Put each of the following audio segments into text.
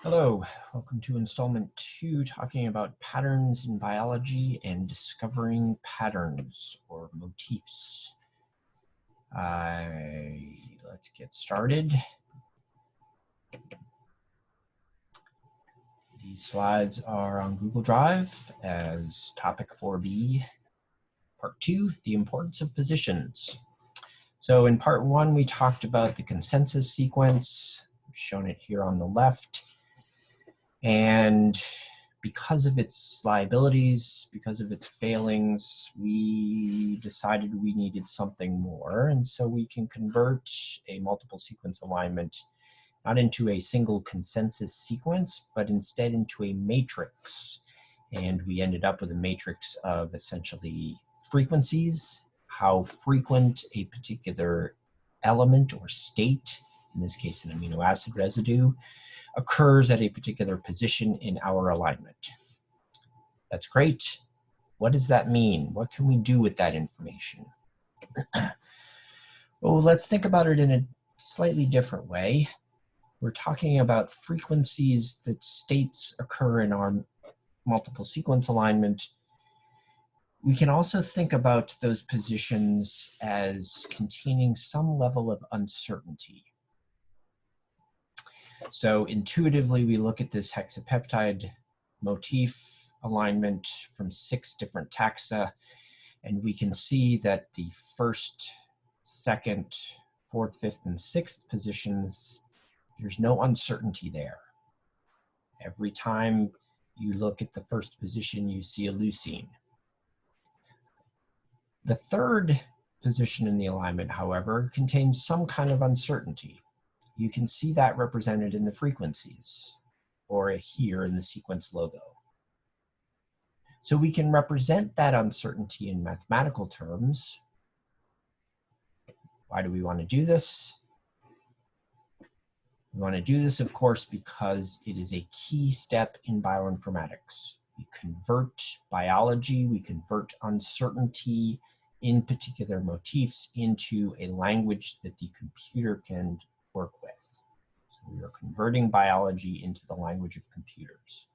Hello, welcome to installment 2, talking about patterns in biology and discovering patterns or motifs. Let's get started. These slides are on Google Drive as topic 4B, part 2, the importance of positions. So in part 1, we talked about the consensus sequence. I've shown it here on the left. And because of its liabilities, because of its failings, we decided we needed something more. And so we can convert a multiple sequence alignment not into a single consensus sequence, but instead into a matrix. And we ended up with a matrix of essentially frequencies, how frequent a particular element or state, in this case an amino acid residue, occurs at a particular position in our alignment. That's great. What does that mean? What can we do with that information? Well, let's think about it in a slightly different way. We're talking about frequencies that states occur in our multiple sequence alignment. We can also think about those positions as containing some level of uncertainty. So intuitively, we look at this hexapeptide motif alignment from 6 different taxa, and we can see that the first, second, fourth, fifth, and sixth positions, there's no uncertainty there. Every time you look at the first position, you see a leucine. The third position in the alignment, however, contains some kind of uncertainty. You can see that represented in the frequencies, or here in the sequence logo. So we can represent that uncertainty in mathematical terms. Why do we want to do this? We want to do this, of course, because it is a key step in bioinformatics. We convert biology, we convert uncertainty in particular motifs into a language that the computer can work with. So we are converting biology into the language of computers.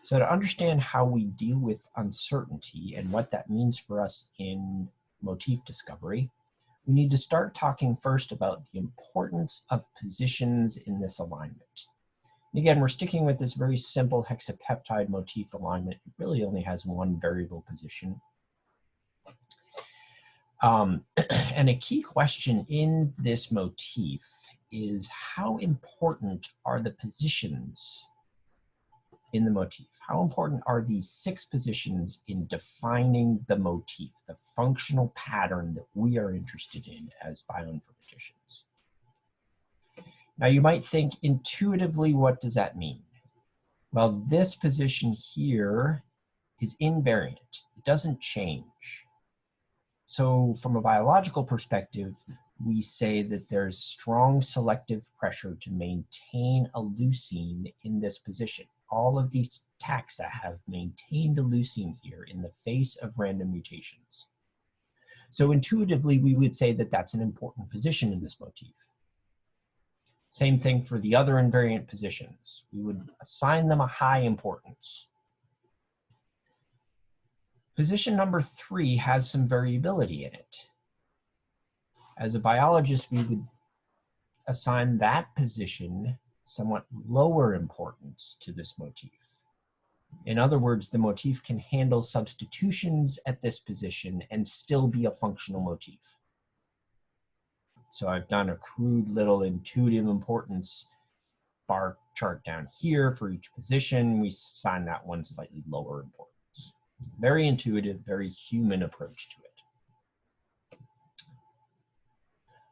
So to understand how we deal with uncertainty and what that means for us in motif discovery, we need to start talking first about the importance of positions in this alignment. And again, we're sticking with this very simple hexapeptide motif alignment. It really only has one variable position. And a key question in this motif is how important are the positions in the motif? How important are these 6 positions in defining the motif, the functional pattern that we are interested in as bioinformaticians? Now you might think intuitively, what does that mean? Well, this position here is invariant. It doesn't change. So from a biological perspective, we say that there's strong selective pressure to maintain a leucine in this position. All of these taxa have maintained a leucine here in the face of random mutations. So intuitively, we would say that that's an important position in this motif. Same thing for the other invariant positions. We would assign them a high importance. Position number 3 has some variability in it. As a biologist, we would assign that position somewhat lower importance to this motif. In other words, the motif can handle substitutions at this position and still be a functional motif. So I've done a crude little intuitive importance bar chart down here for each position. We assign that one slightly lower importance. Very intuitive, very human approach to it.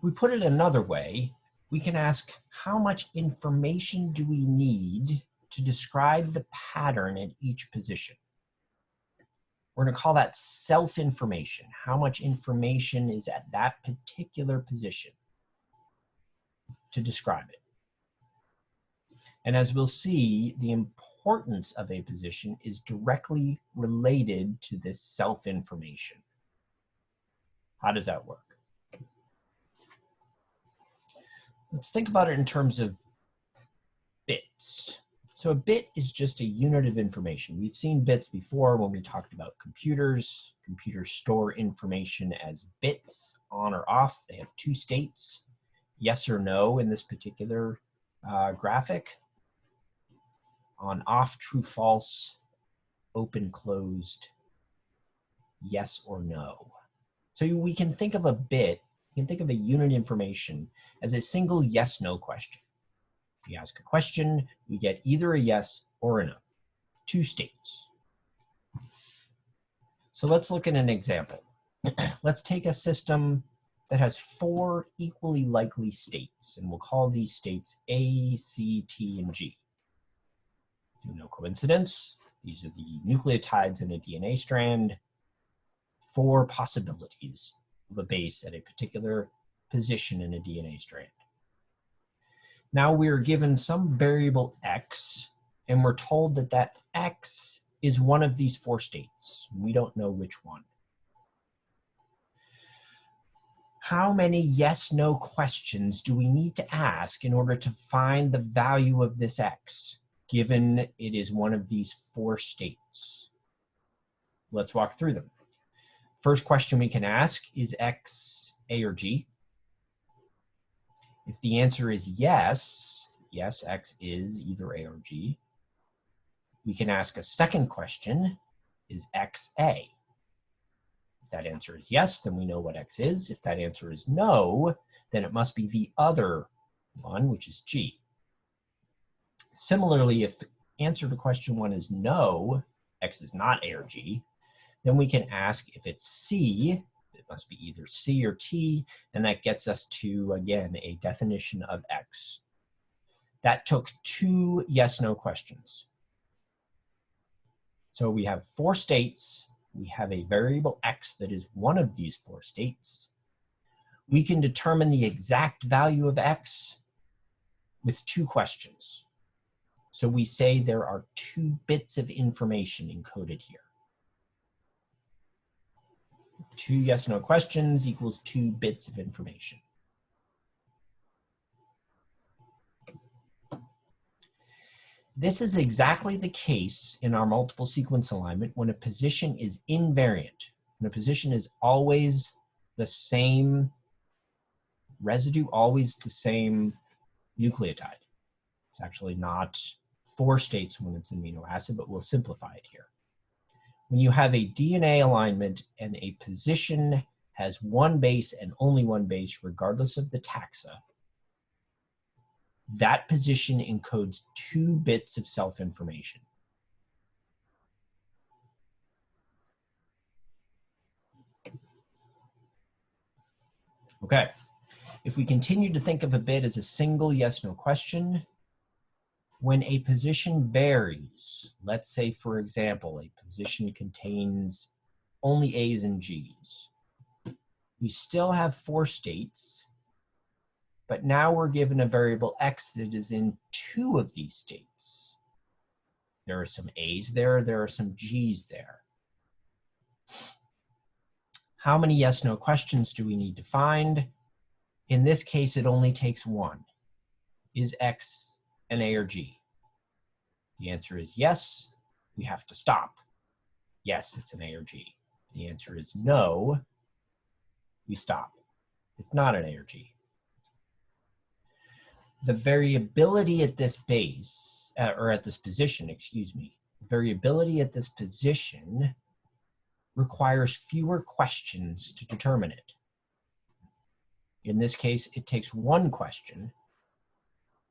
We put it another way, we can ask how much information do we need to describe the pattern at each position? We're going to call that self-information. How much information is at that particular position to describe it? And as we'll see, the importance of a position is directly related to this self-information. How does that work? Let's think about it in terms of bits. So a bit is just a unit of information. We've seen bits before when we talked about computers. Computers store information as bits, on or off. They have two states, yes or no in this particular graphic. On, off, true, false, open, closed, yes or no. So we can think of a bit, you can think of a unit information as a single yes-no question. We ask a question, we get either a yes or a no, two states. So let's look at an example. Let's take a system that has four equally likely states, and we'll call these states A, C, T, and G. Through no coincidence, these are the nucleotides in a DNA strand, four possibilities of a base at a particular position in a DNA strand. Now we're given some variable x, and we're told that that x is one of these four states. We don't know which one. How many yes-no questions do we need to ask in order to find the value of this x, given it is one of these four states? Let's walk through them. First question we can ask, is x A or G? If the answer is yes, yes, x is either A or G, we can ask a second question, is x A? If that answer is yes, then we know what x is. If that answer is no, then it must be the other one, which is G. Similarly, if the answer to question one is no, x is not A or G, then we can ask if it's C, it must be either C or T, and that gets us to, again, a definition of x. That took two yes-no questions. So we have four states, we have a variable x that is one of these four states. We can determine the exact value of x with two questions. So we say there are 2 bits of information encoded here. 2 yes-no questions equals 2 bits of information. This is exactly the case in our multiple sequence alignment when a position is invariant. When a position is always the same residue, always the same nucleotide. It's actually not 4 states when it's an amino acid, but we'll simplify it here. When you have a DNA alignment and a position has one base and only one base, regardless of the taxa, that position encodes 2 bits of self-information. Okay, if we continue to think of a bit as a single yes-no question, when a position varies, let's say, for example, a position contains only A's and G's, we still have 4 states, but now we're given a variable x that is in 2 of these states. There are some A's there, there are some G's there. How many yes-no questions do we need to find? In this case, it only takes 1. Is x an A or G? The answer is yes, we have to stop. Yes, it's an A or G. The answer is no, we stop. It's not an A or G. The variability at this base, or at this position, excuse me, variability at this position requires fewer questions to determine it. In this case, it takes 1 question,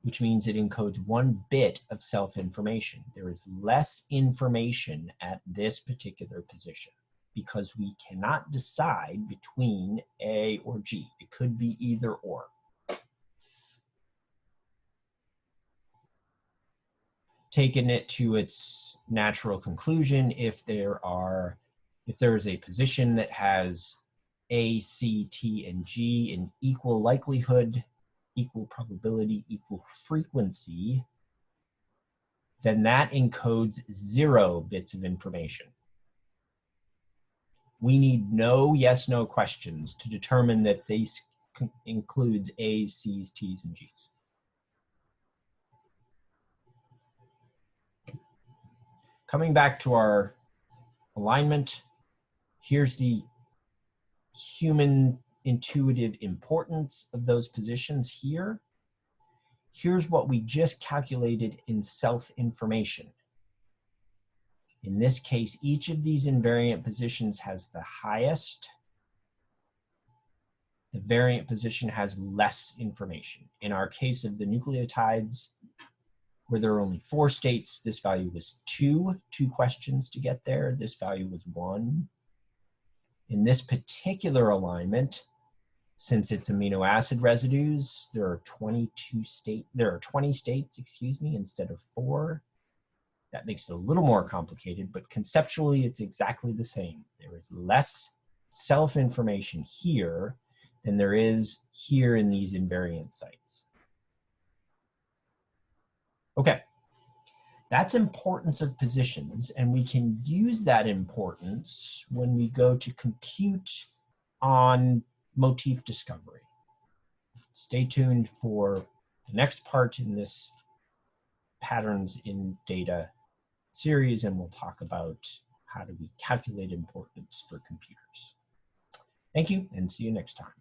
which means it encodes 1 bit of self-information. There is less information at this particular position because we cannot decide between A or G. It could be either or. Taking it to its natural conclusion, if there is a position that has A, C, T, and G in equal likelihood, equal probability, equal frequency, then that encodes 0 bits of information. We need no yes-no questions to determine that this includes A's, C's, T's, and G's. Coming back to our alignment, here's the human intuitive importance of those positions here. Here's what we just calculated in self-information. In this case, each of these invariant positions has the highest. The variant position has less information. In our case of the nucleotides, where there are only 4 states, this value was 2 questions to get there. This value was 1. In this particular alignment, since it's amino acid residues, there are 20 states, excuse me, instead of 4. That makes it a little more complicated, but conceptually it's exactly the same. There is less self-information here than there is here in these invariant sites. Okay, that's importance of positions, and we can use that importance when we go to compute on motif discovery. Stay tuned for the next part in this patterns in data series, and we'll talk about how do we calculate importance for computers. Thank you, and see you next time.